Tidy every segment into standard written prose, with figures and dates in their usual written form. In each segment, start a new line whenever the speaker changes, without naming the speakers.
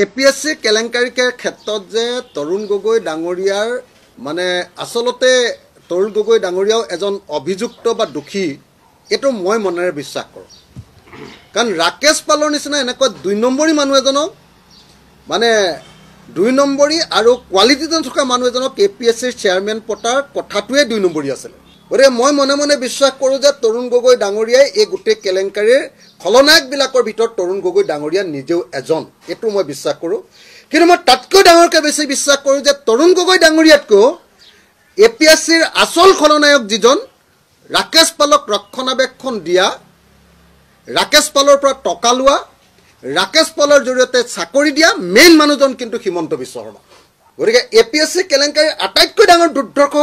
APS-C কেলেংকাৰীৰ ক্ষেত্ৰত যে তৰুণ গগৈ ডাঙৰীয়াৰ মানে আসলতে তৰুণ গগৈ ডাঙৰীয়াও এজন অভিযুক্ত বা দোষী এটো মই মনেৰে বিশ্বাস কৰোঁ কাৰণ ৰাকেশ পালৰ নিচিনা এনেকৈ 2 নম্বৰী মানুহ এজনক মানে 2 নম্বৰী আৰু কোৱালিটিজন থকা মানুহ এজনক এপিএসসিৰ চেয়াৰম্যান পটাৰ কথাটোৱে 2 নম্বৰী আছিল গতিকে মই মনে মনে বিশ্বাস কৰোঁ যে তৰুণ গগৈ ডাঙৰীয়াই এই গোটেই কেলেংকাৰীৰ খলনায়কবিলাকৰ ভিতৰত তৰুণ গগৈ ডাঙৰীয়া নিজেও এজন এটো মই বিশ্বাস কৰোঁ কিন্তু মই তাতকৈ ডাঙৰকৈ বেছি বিশ্বাস কৰোঁ যে তৰুণ গগৈ ডাঙৰীয়াতকৈ এপিএসসিৰ আসল খলনায়ক যিজন ৰাকেশ পালক ৰক্ষণাবেক্ষণ দিয়া ৰাকেশ পালৰ পৰা টকা লোৱা ৰাকেশ পালৰ জৰিয়তে চাকৰি দিয়া মেইন মানুহজন কিন্তু হিমন্ত বিশ্ব শৰ্মা গতিকে এপিএসসি কেলেংকাৰীৰ আটাইতকৈ ডাঙৰ দুৰ্ধৰ্ষ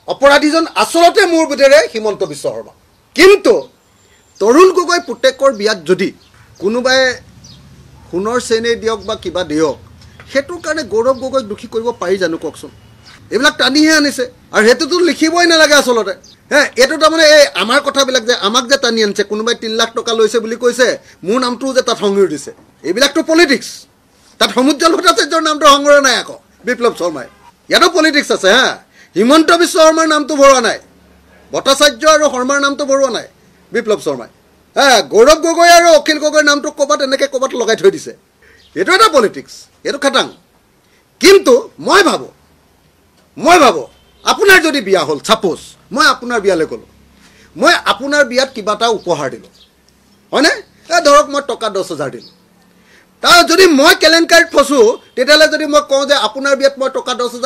অপৰাধীজন আসলতে মোৰ বোধেৰে হিমন্ত বিশ্ব শৰ্মা কিন্তু তৰুণ গগৈ পুতেকৰ বিয়াত যদি কোনোবাই সোণৰ চেনে দিয়ক বা কিবা দিয়ক হেতুৰ কাৰণে গৌৰৱ গগৈক দুখী কৰিব পাৰি জানো কওকচোন এইবিলাক টানিহে আনিছে আৰু হেতুটো লিখিবই নালাগে আসলতে এটো তাৰমানে এই আমাৰ কথাবিলাক যে আমাক যে টানি আনিছে কোনোবাই 3 লাখ টকা লৈছে বুলি কৈছে মোৰ নামটো যে তাত সংগৰি দিছে এইবিলাকতো পলিটিক্স তাত সমুজ্জ্বল ভট্টাচাৰ্যৰ নামটো সংগৰে নাই আকৌ বিপ্লৱ শৰ্মাই ইয়াতো পলিটিক্স আছে হিমন্ত বিশ্ব শৰ্মাৰ নামটো ভৰোৱা নাই ভট্টাচাৰ্য আৰু শৰ্মাৰ নামটো ভৰোৱা নাই বিপ্লৱ শৰ্মাই গৌৰৱ গগৈ আৰু অখিল গগৈৰ নামটো ক'বাত এনেকৈ ক'বাত লগাই থৈ দিছে এইটো এটা পলিটিক্স এইটো খাটাং কিন্তু মই ভাবোঁ আপোনাৰ যদি বিয়া হ'ল সাপোজ মই আপোনাৰ বিয়ালৈ গ'লোঁ মই আপোনাৰ বিয়াত কিবা এটা উপহাৰ দিলোঁ হয়নে ধৰক মই টকা 10,000 দিলোঁ তাৰ যদি মই কেলেংকাৰীত ফচোঁ তেতিয়াহ'লে যদি মই কওঁ যে আপোনাৰ বিয়াত মই টকা 10,000